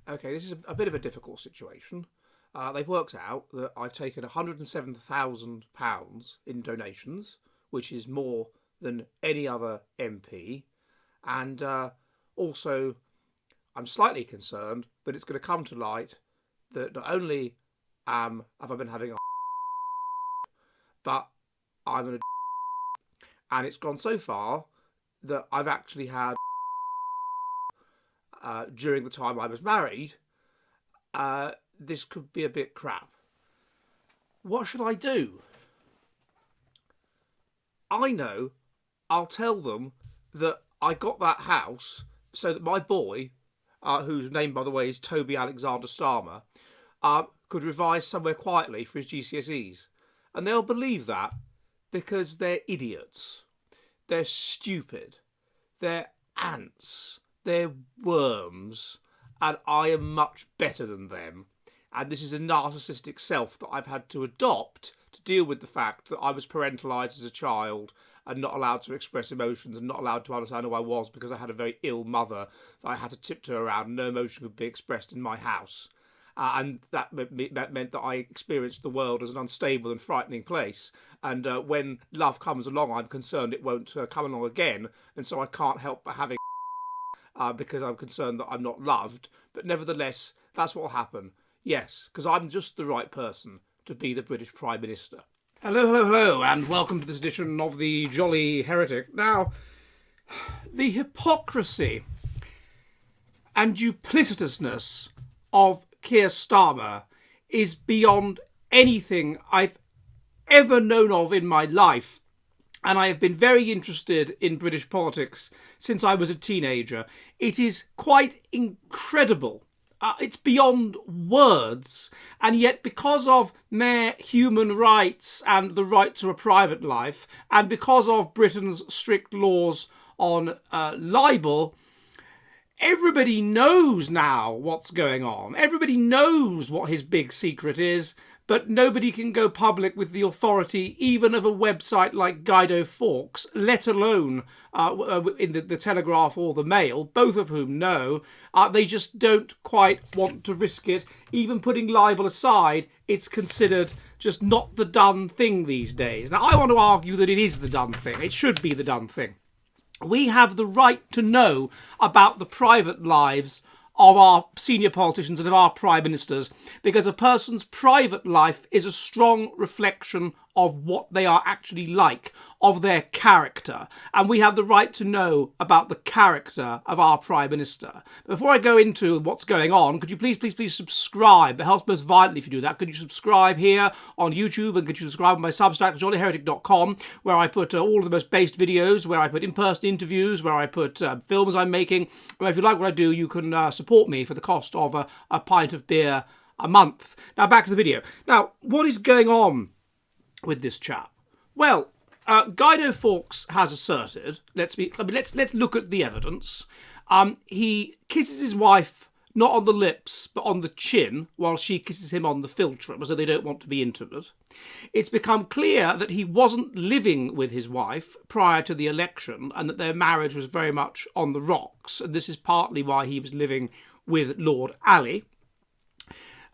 Okay, this is a bit of a difficult situation. They've worked out that I've taken £107,000 in donations, which is more than any other MP. And also, I'm slightly concerned that it's going to come to light that not only have I been having a but I'm an and it's gone so far that I've actually had during the time I was married. This could be a bit crap. What should I do? I know I'll tell them that I got that house so that my boy, whose name, by the way, is Toby Alexander Starmer, could revise somewhere quietly for his GCSEs. And they'll believe that because they're idiots. They're stupid. They're ants. They're worms. And I am much better than them. And this is a narcissistic self that I've had to adopt to deal with the fact that I was parentalised as a child and not allowed to express emotions and not allowed to understand who I was because I had a very ill mother that I had to tiptoe around and no emotion could be expressed in my house. And that meant that I experienced the world as an unstable and frightening place. And when love comes along, I'm concerned it won't come along again. And so I can't help but having because I'm concerned that I'm not loved. But nevertheless, that's what will happen. Yes, because I'm just the right person to be the British Prime Minister. Hello, and welcome to this edition of the Jolly Heretic. Now, the hypocrisy and duplicitousness of Keir Starmer is beyond anything I've ever known of in my life. And I have been very interested in British politics since I was a teenager. It is quite incredible. It's beyond words. And yet, because of mere human rights and the right to a private life, and because of Britain's strict laws on libel, everybody knows now what's going on. Everybody knows what his big secret is, but nobody can go public with the authority even of a website like Guido Fawkes, let alone in the Telegraph or the Mail, both of whom know. They just don't quite want to risk it. Even putting libel aside, it's considered just not the done thing these days. Now, I want to argue that it is the done thing. It should be the done thing. We have the right to know about the private lives of our senior politicians and of our prime ministers, because a person's private life is a strong reflection of what they are actually like, of their character. And we have the right to know about the character of our prime minister. Before I go into what's going on, could you please subscribe? It helps most vitally if you do that. Could you subscribe here on YouTube, and could you subscribe on my Substack, jollyheretic.com, where I put all of the most based videos, where I put in-person interviews, where I put films I'm making. Where if you like what I do, you can support me for the cost of a pint of beer a month. Now back to the video. Now, what is going on with this chap? Well, Guido Fawkes has asserted. Let's look at the evidence. He kisses his wife not on the lips but on the chin, while she kisses him on the philtrum, as though they don't want to be intimate. It's become clear that he wasn't living with his wife prior to the election, and that their marriage was very much on the rocks. And this is partly why he was living with Lord Ali.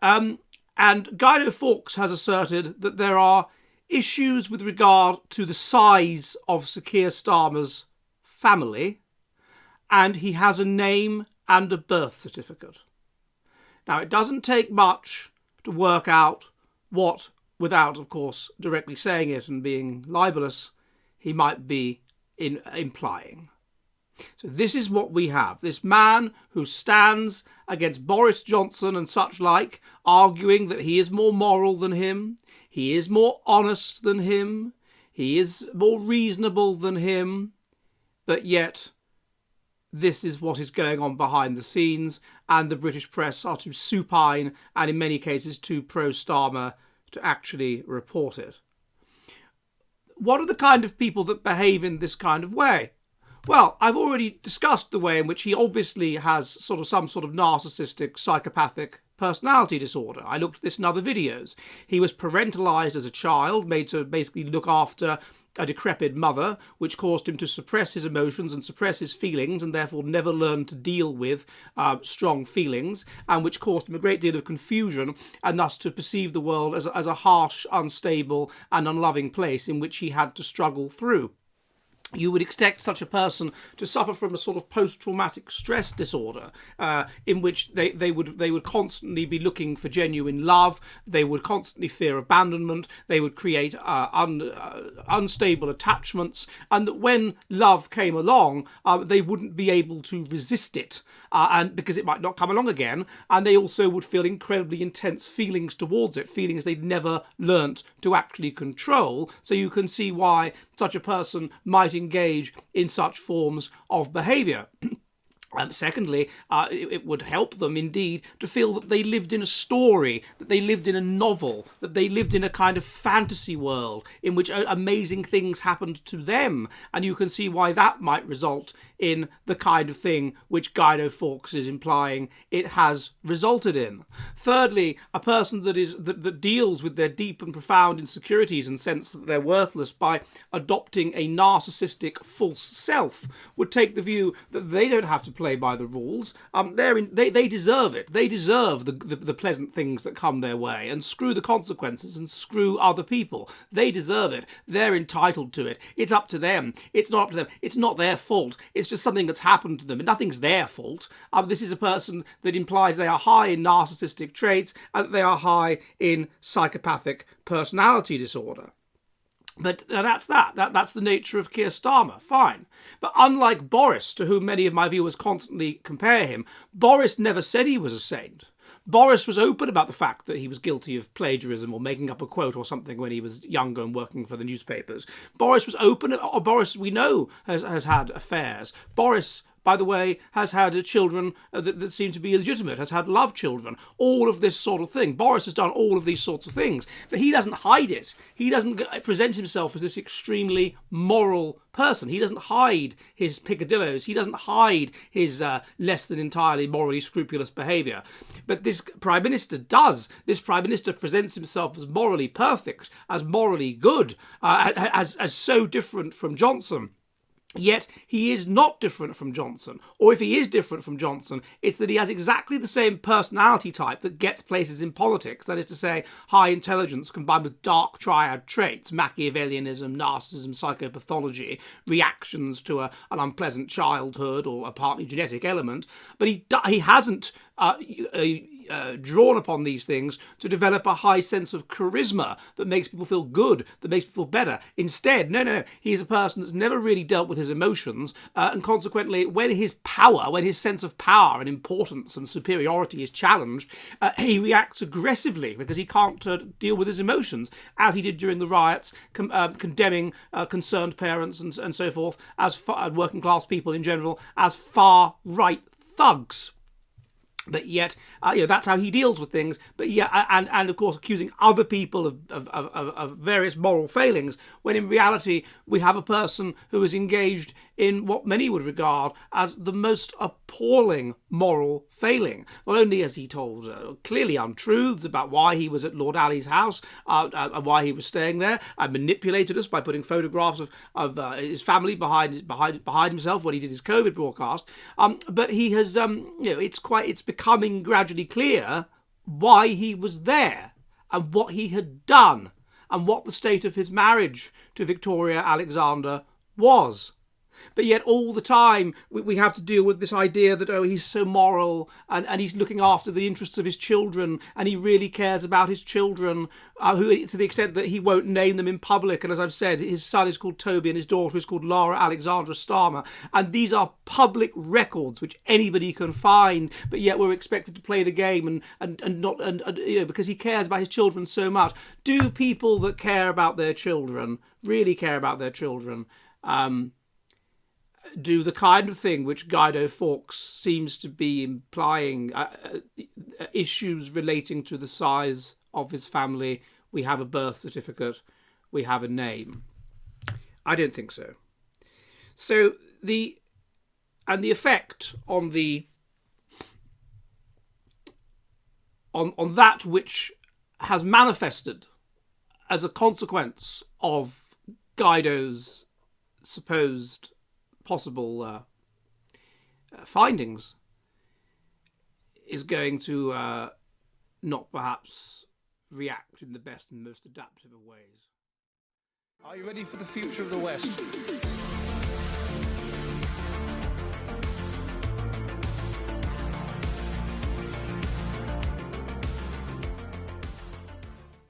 And Guido Fawkes has asserted that there are issues with regard to the size of Sir Keir Starmer's family, and he has a name and a birth certificate. Now, it doesn't take much to work out what, without, of course, directly saying it and being libelous, he might be implying. So this is what we have. This man who stands against Boris Johnson and such like, arguing that he is more moral than him, he is more honest than him, he is more reasonable than him, but yet this is what is going on behind the scenes, and the British press are too supine and in many cases too pro-Starmer to actually report it. What are the kind of people that behave in this kind of way? Well, I've already discussed the way in which he obviously has some sort of narcissistic, psychopathic personality disorder. I looked at this in other videos. He was parentalized as a child, made to basically look after a decrepit mother, which caused him to suppress his emotions and suppress his feelings, and therefore never learn to deal with strong feelings, and which caused him a great deal of confusion, and thus to perceive the world as a harsh, unstable, and unloving place in which he had to struggle through. You would expect such a person to suffer from a sort of post-traumatic stress disorder, in which they would constantly be looking for genuine love. They would constantly fear abandonment. They would create unstable attachments, and that when love came along, they wouldn't be able to resist it, and because it might not come along again. And they also would feel incredibly intense feelings towards it, feelings they'd never learnt to actually control. So you can see why such a person might engage in such forms of behaviour. And secondly, it would help them indeed to feel that they lived in a story, that they lived in a novel, that they lived in a kind of fantasy world in which amazing things happened to them. And you can see why that might result in the kind of thing which Guido Fawkes is implying it has resulted in. Thirdly, a person that deals with their deep and profound insecurities and sense that they're worthless by adopting a narcissistic false self would take the view that they don't have to play by the rules. They deserve it. They deserve the pleasant things that come their way, and screw the consequences and screw other people. They deserve it. They're entitled to it. It's up to them. It's not up to them. It's not their fault. It's just something that's happened to them, and nothing's their fault. This is a person that implies they are high in narcissistic traits and that they are high in psychopathic personality disorder. But that's that's the nature of Keir Starmer, fine. But unlike Boris, to whom many of my viewers constantly compare him, Boris never said he was a saint. Boris was open about the fact that he was guilty of plagiarism or making up a quote or something when he was younger and working for the newspapers. Boris was open. Boris, we know, has had affairs. Boris, by the way, has had children that seem to be illegitimate, has had love children, all of this sort of thing. Boris has done all of these sorts of things, but he doesn't hide it. He doesn't present himself as this extremely moral person. He doesn't hide his peccadillos. He doesn't hide his less than entirely morally scrupulous behaviour. But this Prime Minister does. This Prime Minister presents himself as morally perfect, as morally good, as so different from Johnson. Yet he is not different from Johnson. Or if he is different from Johnson, it's that he has exactly the same personality type that gets places in politics. That is to say, high intelligence combined with dark triad traits, Machiavellianism, narcissism, psychopathology, reactions to an unpleasant childhood or a partly genetic element. But he hasn't drawn upon these things to develop a high sense of charisma that makes people feel good, that makes people feel better. Instead, no, he's a person that's never really dealt with his emotions, and consequently, when his sense of power and importance and superiority is challenged, he reacts aggressively because he can't deal with his emotions, as he did during the riots, condemning concerned parents and so forth, as working class people in general, as far-right thugs. But yet, that's how he deals with things. But yeah, and of course, accusing other people of various moral failings, when in reality we have a person who is engaged in what many would regard as the most appalling moral failing. Not only has he told clearly untruths about why he was at Lord Ali's house and why he was staying there, and manipulated us by putting photographs of his family behind himself when he did his COVID broadcast. But he has, it's becoming gradually clear why he was there and what he had done and what the state of his marriage to Victoria Alexander was. But yet all the time we have to deal with this idea that, he's so moral and he's looking after the interests of his children and he really cares about his children, who, to the extent that he won't name them in public. And as I've said, his son is called Toby and his daughter is called Laura Alexandra Starmer. And these are public records which anybody can find, but yet we're expected to play the game and not because he cares about his children so much. Do people that care about their children really care about their children? Do the kind of thing which Guido Fawkes seems to be implying, issues relating to the size of his family, we have a birth certificate, we have a name? I don't think so. So the effect on the on that which has manifested as a consequence of Guido's supposed possible findings, is going to not perhaps react in the best and most adaptive of ways. Are you ready for the future of the West?